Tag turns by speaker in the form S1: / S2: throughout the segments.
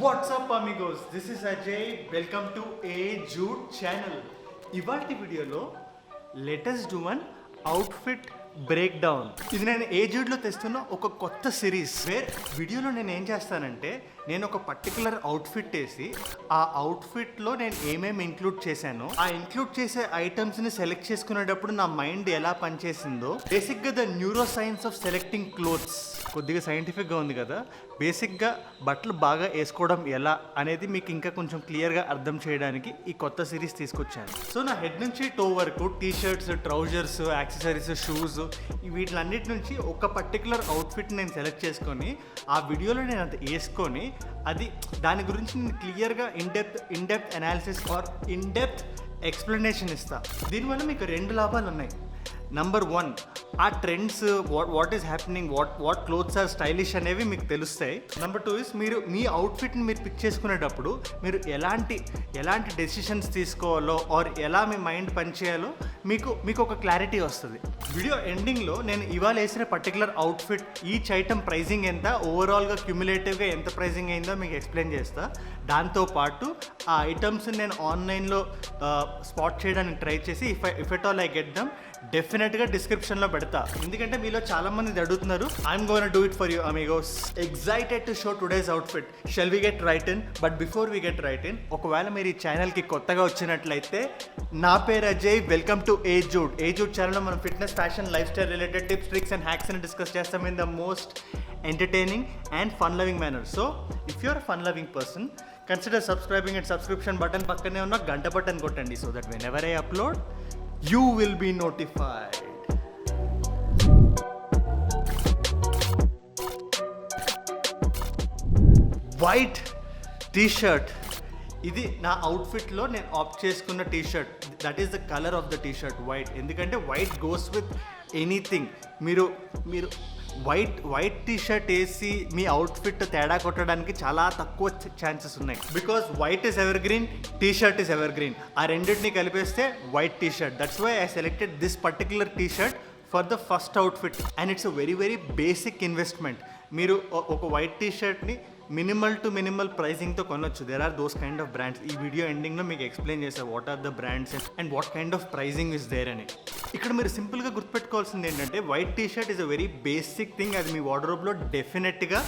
S1: What's up amigos? This is Ajay. Welcome to A Jude channel. ఇవాల్టి వీడియోలో let us do an outfit break down. ఇది నేను ఏ జూడ్లో తెస్తున్న ఒక కొత్త సిరీస్ వేర్ వీడియోలో నేను ఏం చేస్తానంటే నేను ఒక పర్టికులర్ అవుట్ఫిట్ వేసి ఆ అవుట్ఫిట్లో నేను ఏమేమి ఇంక్లూడ్ చేశానో ఆ ఇంక్లూడ్ చేసే ఐటమ్స్ని సెలెక్ట్ చేసుకునేటప్పుడు నా మైండ్ ఎలా పనిచేసిందో బేసిక్గా the neuro science of selecting clothes కొద్దిగా సైంటిఫిక్గా ఉంది కదా. బేసిక్గా బట్టలు బాగా వేసుకోవడం ఎలా అనేది మీకు ఇంకా కొంచెం క్లియర్గా అర్థం చేయడానికి ఈ కొత్త సిరీస్ తీసుకొచ్చాను. సో నా హెడ్ నుంచి టో వరకు T shirts, trousers, accessories, shoes వీటిలన్నిటి నుంచి ఒక పర్టికులర్ అవుట్ఫిట్ నేను సెలెక్ట్ చేసుకొని ఆ వీడియోలో నేను అంత వేసుకొని అది దాని గురించి నేను క్లియర్గా in depth analysis or in depth explanation ఇస్తా. దీనివల్ల మీకు రెండు లాభాలు ఉన్నాయి. నంబర్ 1, ఆ trends what is happening, what clothes are stylish అనేవి మీకు తెలుస్తాయి. నంబర్ 2 ఇస్ మీరు మీ అవుట్ఫిట్ని మీరు పిక్ చేసుకునేటప్పుడు మీరు ఎలాంటి డెసిషన్స్ తీసుకోవాలో ఆర్ ఎలా మీ మైండ్ పనిచేయాలో మీకు ఒక క్లారిటీ వస్తుంది. వీడియో ఎండింగ్లో నేను ఇవాళ వేసిన particular outfit each item pricing ఎంత, ఓవరాల్గా క్యుములేటివ్గా ఎంత ప్రైజింగ్ అయిందో మీకు ఎక్స్ప్లెయిన్ చేస్తా. దాంతోపాటు ఆ ఐటమ్స్ నేను ఆన్లైన్లో స్పాట్ చేయడానికి ట్రై చేసి if at all I get them డెఫినెట్గా డిస్క్రిప్షన్లో పెడతా. ఎందుకంటే మీలో చాలా మంది అడుగుతున్నారు. I'm gonna do it for you amigos. Excited to show today's outfit. Shall we get right in? But before we get right in, ఒకవేళ మీరు ఈ ఛానల్కి కొత్తగా వచ్చినట్లయితే నా పేరు Ajay. Welcome to A Jude. A Jude ఛానల్లో మనం fitness, fashion, lifestyle related tips, tricks and హ్యాక్స్ని డిస్కస్ చేస్తాం in the most entertaining and fun loving manner. So if you're a fun loving person, consider subscribing and subscription button pakkane unna ganta button kottandi so that whenever I upload you will be notified. White t-shirt, ఇది నా అవుట్ఫిట్లో నేను opt చేసుకున్న T shirt. That is the colour of the T shirt, white. ఎందుకంటే white goes with anything. మీరు white T shirt వేసి మీ outfit తేడా కొట్టడానికి చాలా తక్కువ ఛాన్సెస్ ఉన్నాయి. Because white is evergreen, T shirt is evergreen. ఆ రెండింటిని కలిపేస్తే white T shirt. That's why I selected this particular T shirt for the first outfit. And it's a very very basic investment. మీరు ఒక white T షర్ట్ని minimal ప్రైసింగ్తో కొనొచ్చు. There are those kind of brands. ఈ video ఎండింగ్లో మీకు explain చేస్తాను what are the brands and what kind of pricing is there అని. ఇక్కడ మీరు సింపుల్గా గుర్తుపెట్టుకోవాల్సింది ఏంటంటే white T shirt is a very basic thing. అది మీ వార్డ్రోబ్లో డెఫినెట్గా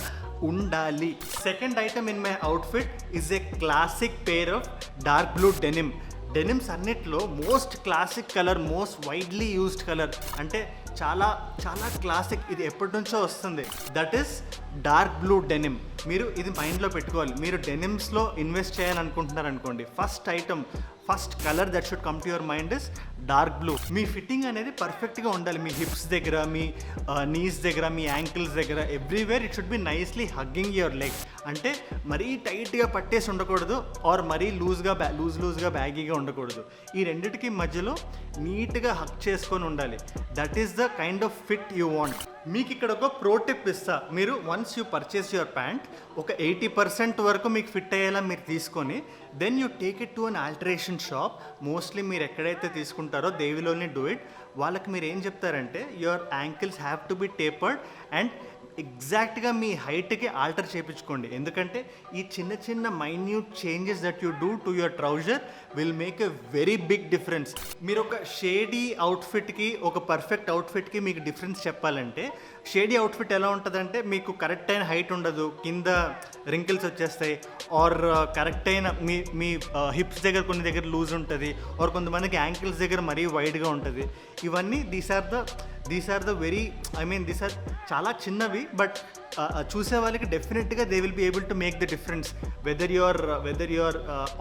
S1: ఉండాలి. Second item in my outfit is a classic pair of dark blue denim. Denims అన్నిట్లో most classic colour, most widely used colour, అంటే చాలా చాలా క్లాసిక్, ఇది ఎప్పటి నుంచో వస్తుంది. That is dark blue denim. మీరు ఇది మైండ్లో పెట్టుకోవాలి. మీరు డెనిమ్స్లో ఇన్వెస్ట్ చేయాలనుకుంటున్నారు అనుకోండి, first colour that should come to your mind is dark blue. Me fitting అనేది పర్ఫెక్ట్గా ఉండాలి. మీ హిప్స్ దగ్గర, మీ నీస్ దగ్గర, మీ యాంకిల్స్ దగ్గర, everywhere it should be nicely hugging your legs. అంటే మరీ టైట్గా పట్టేసి ఉండకూడదు ఆర్ మరీ లూజ్గా బ్యాగీగా ఉండకూడదు. ఈ రెండిటికి మధ్యలో నీట్గా హగ్ చేసుకొని ఉండాలి. That is the kind of fit you want. మీకు ఇక్కడ ఒక ప్రో టిప్ ఇస్తా. మీరు once you purchase your pant, ఒక 80% వరకు మీకు ఫిట్ అయ్యేలా మీరు తీసుకొని then you take it to an alteration shop. Mostly మీరు ఎక్కడైతే తీసుకుంటారో they will only do it. వాళ్ళకి మీరు ఏం చెప్తారంటే your ankles have to be tapered and ఎగ్జాక్ట్గా మీ హైట్కి ఆల్టర్ చేయించుకోండి. ఎందుకంటే ఈ చిన్న minute changes that you do to your trouser will make a very big difference. మీరు ఒక షేడీ అవుట్ఫిట్కి, ఒక పర్ఫెక్ట్ అవుట్ఫిట్కి మీకు డిఫరెన్స్ చెప్పాలంటే, షేడీ అవుట్ఫిట్ ఎలా ఉంటుందంటే మీకు కరెక్ట్ అయిన హైట్ ఉండదు, కింద రింకిల్స్ వచ్చేస్తాయి, ఆర్ కరెక్ట్ అయిన మీ హిప్స్ దగ్గర కొన్ని దగ్గర లూజ్ ఉంటుంది, ఆర్ కొంతమందికి యాంకిల్స్ దగ్గర మరీ వైడ్గా ఉంటుంది. ఇవన్నీ these are the very these are చాలా చిన్నవి, బట్ చూసే వాళ్ళకి డెఫినెట్గా they will be able to make the difference whether you're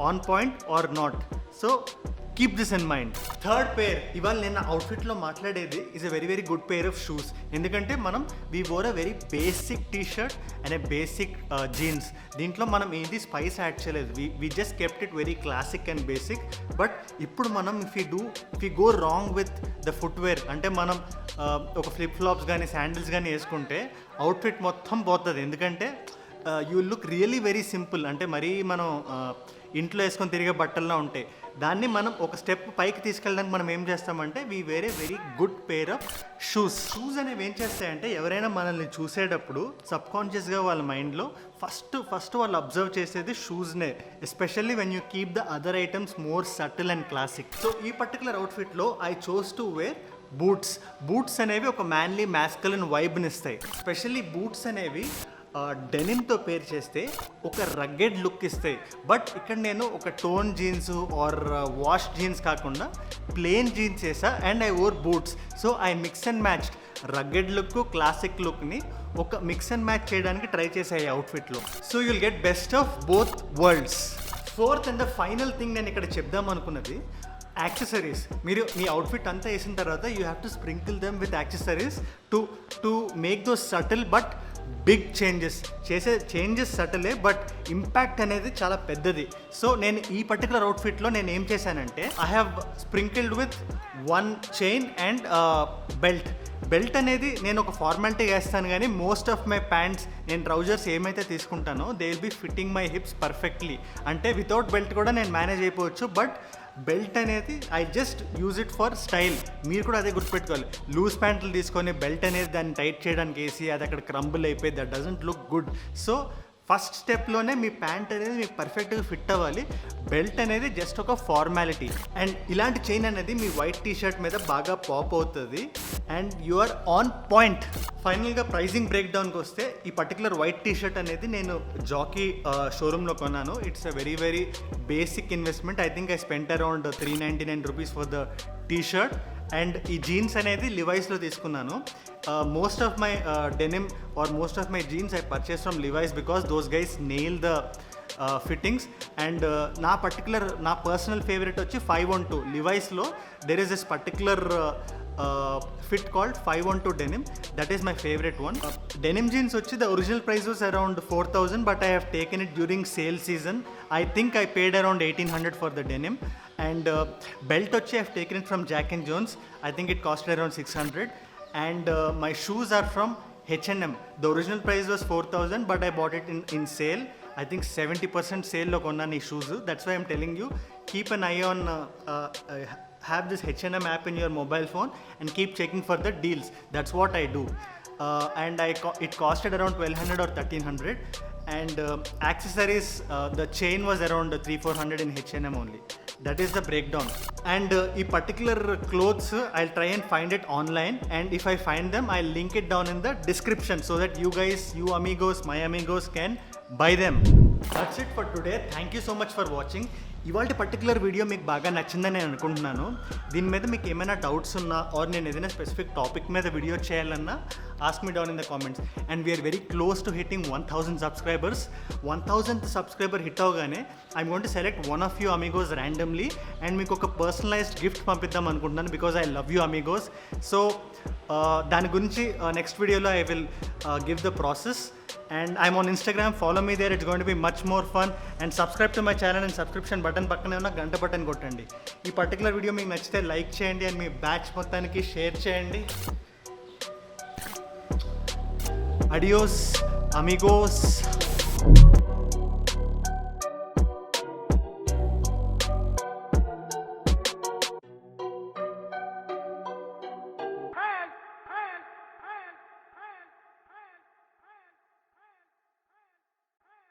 S1: on point or not. So keep this in mind. Third pair, ఇవాళ నేను అవుట్ఫిట్లో మాట్లాడేది is a very very good pair of shoes. ఎందుకంటే we wore a very basic T shirt and a basic jeans. దీంట్లో మనం ఏంటి spice add చేయలేదు. We just kept it very classic and basic. But ఇప్పుడు మనం if you go wrong with the footwear, అంటే మనం ఒక ఫ్లిప్ ఫ్లాప్స్ కానీ శాండిల్స్ కానీ వేసుకుంటే అవుట్ఫిట్ మొత్తం పోతుంది. ఎందుకంటే you look really very simple. అంటే మరీ మనం ఇంట్లో వేసుకొని తిరిగే బట్టల్లో ఉంటాయి. దాన్ని మనం ఒక స్టెప్ పైకి తీసుకెళ్ళడానికి మనం ఏం చేస్తామంటే we wear a very good pair of shoes అనేవి ఏం చేస్తాయంటే ఎవరైనా మనల్ని చూసేటప్పుడు సబ్కాన్షియస్గా వాళ్ళ మైండ్లో ఫస్ట్ వాళ్ళు అబ్జర్వ్ చేసేది షూస్నే, especially when you keep the other items more subtle and classic. So ఈ పర్టికులర్ అవుట్ఫిట్లో I chose to wear boots అనేవి ఒక మ్యాన్లీ మ్యాస్కులిన్ వైబ్ని ఇస్తాయి. స్పెషల్లీ బూట్స్ అనేవి డెనిమ్తో పేర్ చేస్తే ఒక రగ్గెడ్ లుక్ ఇస్తాయి. బట్ ఇక్కడ నేను ఒక tone jeans or wash jeans కాకుండా ప్లెయిన్ జీన్స్ వేసా and I wore boots. So I mix and match rugged look, classic లుక్ని ఒక మిక్స్ అండ్ మ్యాచ్ చేయడానికి ట్రై చేసాయి అవుట్ఫిట్లో. So you'll get best of both worlds. Fourth and the final thing నేను ఇక్కడ చెప్దాం అనుకున్నది యాక్సెసరీస్. మీరు మీ అవుట్ఫిట్ అంతా వేసిన తర్వాత you have to sprinkle them with accessories to make those subtle but big changes సటిలే బట్ ఇంపాక్ట్ అనేది చాలా పెద్దది. సో నేను ఈ పర్టికులర్ అవుట్ఫిట్లో నేను ఏం చేశానంటే I have sprinkled with 1 chain and belt అనేది నేను ఒక ఫార్మాలిటీ వేస్తాను, కానీ మోస్ట్ ఆఫ్ మై ప్యాంట్స్ నేను ట్రౌజర్స్ ఏమైతే తీసుకుంటానో they will be fitting my hips perfectly. అంటే వితౌట్ బెల్ట్ కూడా నేను మేనేజ్ అయిపోవచ్చు, బట్ బెల్ట్ అనేది I just use it for style. మీరు కూడా అదే గుర్తుపెట్టుకోవాలి. లూజ్ ప్యాంట్లు తీసుకొని బెల్ట్ అనేది దాన్ని టైట్ చేయడానికి వేసి అది అక్కడ క్రంబుల్ అయిపోయి that doesn't look good. So first స్టెప్లోనే మీ ప్యాంట్ అనేది మీకు పర్ఫెక్ట్గా ఫిట్ అవ్వాలి. బెల్ట్ అనేది జస్ట్ ఒక ఫార్మాలిటీ. అండ్ ఇలాంటి చైన్ అనేది మీ వైట్ టీషర్ట్ మీద బాగా పాప్ అవుతుంది and you are on point. ఫైనల్గా ప్రైజింగ్ బ్రేక్ డౌన్కి వస్తే ఈ పర్టికులర్ వైట్ టీషర్ట్ అనేది నేను జాకీ షోరూంలో కొన్నాను. It's a very very basic investment. I think I spent around 399 rupees for the T shirt. And ఈ జీన్స్ అనేది లివైస్లో తీసుకున్నాను. Most of my denim or most of my jeans I purchase from Levi's because those guys nail the fittings. And నా personal favourite వచ్చి 512 లివైస్లో there is this particular fit called 512 denim. That is my favorite one. Denim jeans వచ్చి the original price was around 4,000 but I have taken it during sale season. I think I paid around 1,800 for the denim. And belt వచ్చి I have taken it from Jack and Jones. I think it costed around 600. And my shoes are from H&M. The original price was 4,000 but I bought it in sale. I think 70% sale లో కొన్నాను ఈ shoes. That's why I'm telling you, keep an eye on have this H&M app in your mobile phone and keep checking for the deals. That's what I do. And it costed around 1,200 or 1,300. And accessories, the chain was around 300-400 in H&M only. That is the breakdown. And ఈ particular clothes I'll try and find it online, and if I find them I'll link it down in the description so that you guys, you amigos, my amigos can buy them. That's it for today. Thank you so much for watching. ఇవాళ particular video మీకు బాగా నచ్చిందని నేను అనుకుంటున్నాను. దీని మీద మీకు ఏమైనా డౌట్స్ ఉన్నా ఆర్ నేను ఏదైనా స్పెసిఫిక్ టాపిక్ మీద వీడియో చేయాలన్నా ask me down in the comments. And we're very close to hitting 1,000 subscribers. 1,000th subscriber hit అవగానే I'm going to select one of you amigos randomly and మీకు ఒక personalised gift పంపిద్దాం అనుకుంటున్నాను because I love you amigos. So దాని గురించి next వీడియోలో I will give the process. And I'm on Instagram, follow me there, it's going to be much more fun. And subscribe to my channel and subscription button పక్కనే ఉన్న గంట button కొట్టండి. ఈ particular video మీకు నచ్చితే like చేయండి and me batch మొత్తానికి share చేయండి. Adios Amigos.